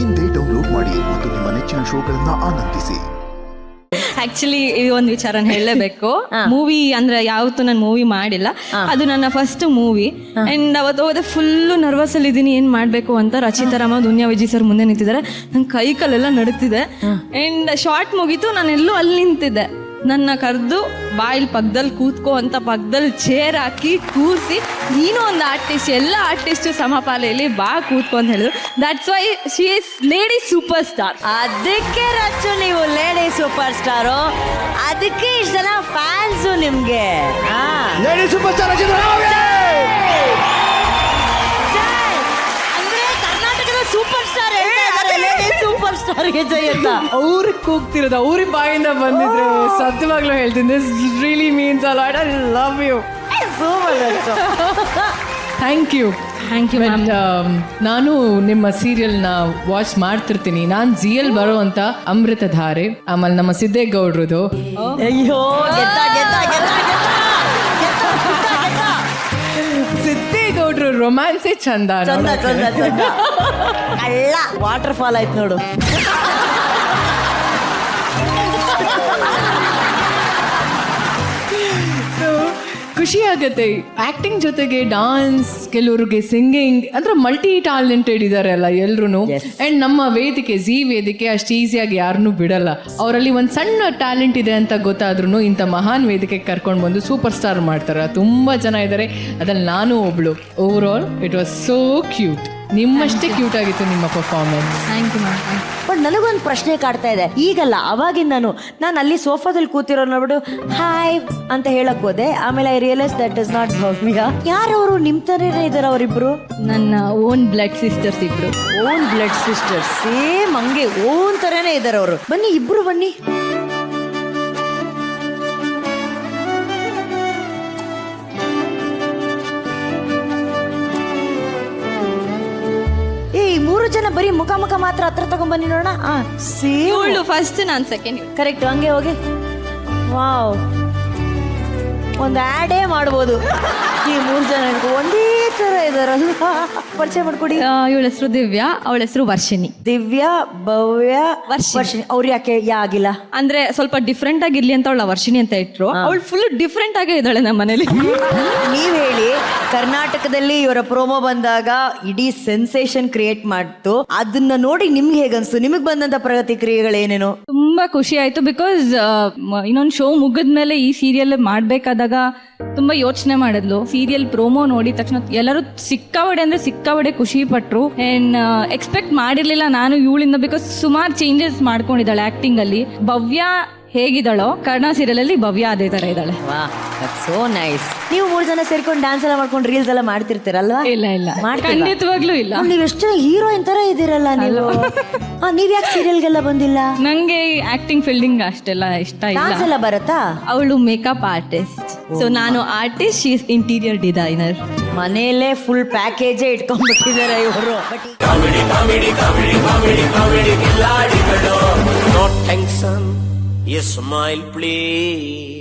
ಇಂದೇ ಡೌನ್ಲೋಡ್ ಮಾಡಿ ಮತ್ತು ನಿಮ್ಮ ನೆಚ್ಚಿನ ಶೋಗಳನ್ನ ಆನಂದಿಸಿ. ಆಕ್ಚುಲಿ ಈ ಒಂದು ವಿಚಾರನ ಹೇಳಲೇಬೇಕು. ಮೂವಿ ಅಂದ್ರೆ ಯಾವತ್ತೂ ನಾನು ಮೂವಿ ಮಾಡಿಲ್ಲ, ಅದು ನನ್ನ ಫಸ್ಟ್ ಮೂವಿ. ಅಂಡ್ ಅವತ್ತು ಹೋದೆ ಫುಲ್ಲು ನರ್ವಸ್ ಅಲ್ಲಿ ಇದ್ದೀನಿ, ಏನ್ ಮಾಡ್ಬೇಕು ಅಂತ. ರಚಿತಾ ರಾಮ, ದುನಿಯಾ ವಿಜಯ್ ಸರ್ ಮುಂದೆ ನಿಂತಿದ್ದಾರೆ, ನನ್ ಕೈ ಕಾಲೆಲ್ಲ ನಡುತ್ತಿದೆ. ಅಂಡ್ ಶಾರ್ಟ್ ಮುಗೀತು, ನಾನೆಲ್ಲೂ ಅಲ್ಲಿ ನಿಂತಿದ್ದೆ. ನನ್ನ ಕರೆದು ಬಾಯಿಲ್ ಪಕ್ಕದಲ್ಲಿ ಕೂತ್ಕೋ ಅಂತ ಪಕ್ಕದಲ್ಲಿ ಚೇರ್ ಹಾಕಿ ಕೂರಿಸಿ, ನೀನು ಒಂದು ಆರ್ಟಿಸ್ಟ್, ಎಲ್ಲ ಆರ್ಟಿಸ್ಟ್ ಸಮಪಾಲೆಯಲ್ಲಿ ಬಾ ಕೂತ್ಕೊ ಅಂತ ಹೇಳಿದ್ರು. That's why she is lady super star. ಅದಕ್ಕೆ ರಚ್ಚು ನೀವು ಲೇಡಿ ಸೂಪರ್ ಸ್ಟಾರು, ಅದಕ್ಕೆ ಇಷ್ಟ ಜನ ಫ್ಯಾನ್ಸು ನಿಮ್ಗೆ. ಲೇಡಿ ಸೂಪರ್ ಸ್ಟಾರ್ ಅಂದ್ರೆ ಕರ್ನಾಟಕದ ಸೂಪರ್ ಸ್ಟಾರ್ ಲೇಡಿ ಸೂಪರ್ ಸ್ಟಾರ್ಗೆ ಜೈ ಅಂತ ಅವ್ರಿಗೆ ಕೂಗ್ತಿರೋದು, ಅವ್ರಿಗೆ ಬಾಯಿಂದ ಬಂದಿದ್ರೆ ಸತ್ಯವಾಗ್ಲೂ ಹೇಳ್ತೀನಿ, this really means a lot. I love you. Thank you. Thank you. ನಾನು ನಿಮ್ಮ ಸೀರಿಯಲ್ನ ವಾಚ್ ಮಾಡ್ತಿರ್ತೀನಿ. ನಾನು ಜಿಎಲ್ ಬರುವಂತ ಅಮೃತಧಾರೆ, ಆಮೇಲೆ ನಮ್ಮ ಸಿದ್ದೇಗೌಡ್ರದು. ಅಯ್ಯೋ ಸಿದ್ದೇಗೌಡ್ರು ರೊಮ್ಯಾನ್ಸೇ ಚಂದ. ಚಂದ ಚಂದ ಚಂದ. ಅಲ್ಲ ವಾಟರ್ ಫಾಲ್ ಆಯ್ತು ನೋಡು. ಖುಷಿ ಆಗತ್ತೆ. ಆಕ್ಟಿಂಗ್ ಜೊತೆಗೆ ಡಾನ್ಸ್, ಕೆಲವ್ರಿಗೆ ಸಿಂಗಿಂಗ್, ಅಂದ್ರೆ ಮಲ್ಟಿ ಟ್ಯಾಲೆಂಟೆಡ್ ಇದಾರೆ ಅಲ್ಲ ಎಲ್ರು. ಅಂಡ್ ನಮ್ಮ ವೇದಿಕೆ, ಜಿ ವೇದಿಕೆ ಅಷ್ಟು ಈಸಿಯಾಗಿ ಯಾರನ್ನೂ ಬಿಡಲ್ಲ. ಅವರಲ್ಲಿ ಒಂದು ಸಣ್ಣ ಟ್ಯಾಲೆಂಟ್ ಇದೆ ಅಂತ ಗೊತ್ತಾದ್ರೂ ಇಂಥ ಮಹಾನ್ ವೇದಿಕೆಗೆ ಕರ್ಕೊಂಡು ಬಂದು ಸೂಪರ್ ಸ್ಟಾರ್ ಮಾಡ್ತಾರೆ. ತುಂಬಾ ಜನ ಇದ್ದಾರೆ, ಅದ್ರಲ್ಲಿ ನಾನು ಒಬ್ಳು. Overall it was so cute. ನಿಮ್ಮಷ್ಟೇ ಕ್ಯೂಟ್ ಆಗಿತ್ತು ನಿಮ್ಮ performance. Thank you ma'am. But ನನಗೊಂದು ಪ್ರಶ್ನೆ ಕಾಡ್ತಾ ಇದೆ. ಈಗಲ್ಲ, ಅವಾಗಿಂದ ನಾನು ಅಲ್ಲಿ ಸೋಫಾದಲ್ಲಿ ಕೂತಿರೋ ನೋಡ್ಬಿಟ್ಟು ಹಾಯ್ ಅಂತ ಹೇಳಕ್ ಹೋದೆ. ಆಮೇಲೆ I realise that is not Bhavya. ಯಾರವರು? ನಿಮ್ ತರನೇ ಇದಾರೆ ಅವರಿಬ್ರು? ನನ್ನ ಓನ್ ಬ್ಲಡ್ ಸಿಸ್ಟರ್ಸ್ ಇಬ್ರು. ಓನ್ ಬ್ಲಡ್ ಸಿಸ್ಟರ್ಸ್, ಸೇಮ್ ಹಂಗೆ ಓನ್ ತರನೇ ಇದಾರೆ ಅವರು. ಬನ್ನಿ ಇಬ್ರು ಬನ್ನಿ. ಮೂರು ಜನ ಬರೀ ಮುಖ ಮುಖ ಮಾತ್ರ ಹತ್ರ ತಗೊಂಡ್ ಬನ್ನಿ ನೋಡೋಣ. ಇವಳು ಫಸ್ಟ್, ನಾನು ಸೆಕೆಂಡ್. ಕರೆಕ್ಟ್, ಹಂಗೆ ಹೋಗಿ. ವಾವ್, ಒಂದು ಆಡೇ ಮಾಡ್ಬೋದು. ಈ ಮೂರು ಜನ ಒಂದೇ ತರ ಇದಾರಲ್ಲ. ಪರಿಚಯ ಮಾಡ್ಕೊಡಿ. ಇವಳ ಹೆಸರು ದಿವ್ಯಾ, ಅವಳ ಹೆಸರು ವರ್ಷಿಣಿ. ದಿವ್ಯಾ, ಭವ್ಯ, ವರ್ಷಿಣಿ. ಅವ್ರು ಯಾಕೆ ಆಗಿಲ್ಲ ಅಂದ್ರೆ ಸ್ವಲ್ಪ ಡಿಫ್ರೆಂಟ್ ಆಗಿರ್ಲಿ ಅಂತ ಅವಳ ವರ್ಷಿಣಿ ಅಂತ ಇಟ್ರು. ಅವಳು ಫುಲ್ ಡಿಫ್ರೆಂಟ್ ಆಗೇ ಇದ್ದಾಳೆ ನಮ್ಮ ಮನೇಲಿ. ನೀವ್ ಹೇಳಿ, ಕರ್ನಾಟಕದಲ್ಲಿ ಇವರ ಪ್ರೋಮೋ ಬಂದಾಗ ಇಡೀ ಸೆನ್ಸೇಷನ್ ಕ್ರಿಯೇಟ್ ಮಾಡ್ತು. ಅದನ್ನ ನೋಡಿ ನಿಮ್ಗೆ ಹೇಗನ್ಸ್ತು? ನಿಮಗ್ ಬಂದಂತ ಪ್ರತಿಕ್ರಿಯೆಗಳೇನೇನು? ತುಂಬಾ ಖುಷಿ ಆಯ್ತು. ಬಿಕಾಸ್ ಇನ್ನೊಂದು ಶೋ ಮುಗಿದ್ಮೇಲೆ ಈ ಸೀರಿಯಲ್ ಮಾಡ್ಬೇಕಾದಾಗ ತುಂಬಾ ಯೋಚನೆ ಮಾಡಿದ್ಲು. ಸೀರಿಯಲ್ ಪ್ರೋಮೋ ನೋಡಿದ ತಕ್ಷಣ ಎಲ್ಲರೂ ಸಿಕ್ಕಾವಡೆ ಅಂದ್ರೆ ಸಿಕ್ಕಾವಡೆ ಖುಷಿ ಪಟ್ರು. ಅಂಡ್ ಎಕ್ಸ್ಪೆಕ್ಟ್ ಮಾಡಿರ್ಲಿಲ್ಲ ನಾನು ಇವಳಿಂದ, ಬಿಕಾಸ್ ಸುಮಾರು ಚೇಂಜಸ್ ಮಾಡ್ಕೊಂಡಿದ್ದಾಳೆ ಆಕ್ಟಿಂಗ್ ಅಲ್ಲಿ. ಭವ್ಯ ಹೇಗಿದ್ದಾಳೋ ಕರ್ಣ ಸೀರಿಯಲ್ ಅಲ್ಲಿ ಭವ್ಯ ಅದೇ ತರ ಇದ್ದಾಳೆ. So nice. ನೀವು ಮೂರು ಜನ ಸೇರ್ಕೊಂಡು ಡ್ಯಾನ್ಸ್ ಎಲ್ಲ ಮಾಡ್ಕೊಂಡು ರೀಲ್ಸ್ ಎಲ್ಲ ಮಾಡ್ತಿರ್ತೀರಲ್ವಾ? ಇಲ್ಲ ಇಲ್ಲ, ಖಂಡಿತವಾಗ್ಲೂ ಇಲ್ಲ. ನೀವ್ ಎಷ್ಟು ಹೀರೋಯಿನ್ ತರ ಇದೀರಲ್ಲ ನೀವು. ನೀವ್ ಯಾಕೆ ಸೀರಿಯಲ್ಗೆಲ್ಲ ಬಂದಿಲ್ಲ? ನಂಗೆ ಆಕ್ಟಿಂಗ್ ಫೀಲ್ಡಿಂಗ್ ಅಷ್ಟೆಲ್ಲ ಇಷ್ಟ ಇಲ್ಲ. ಡ್ಯಾನ್ಸ್ ಎಲ್ಲ ಬರತ್ತಾ? ಅವಳು ಮೇಕಪ್ ಆರ್ಟಿಸ್ಟ್, ಸೊ ನಾನು artist, she is interior designer. ಮನೆಯಲ್ಲೇ ಫುಲ್ ಪ್ಯಾಕೇಜೇ ಇಟ್ಕೊಂಡ್ಬಿಟ್ಟಿದ್ದಾರೆ ಇವರು. No tension, a smile please.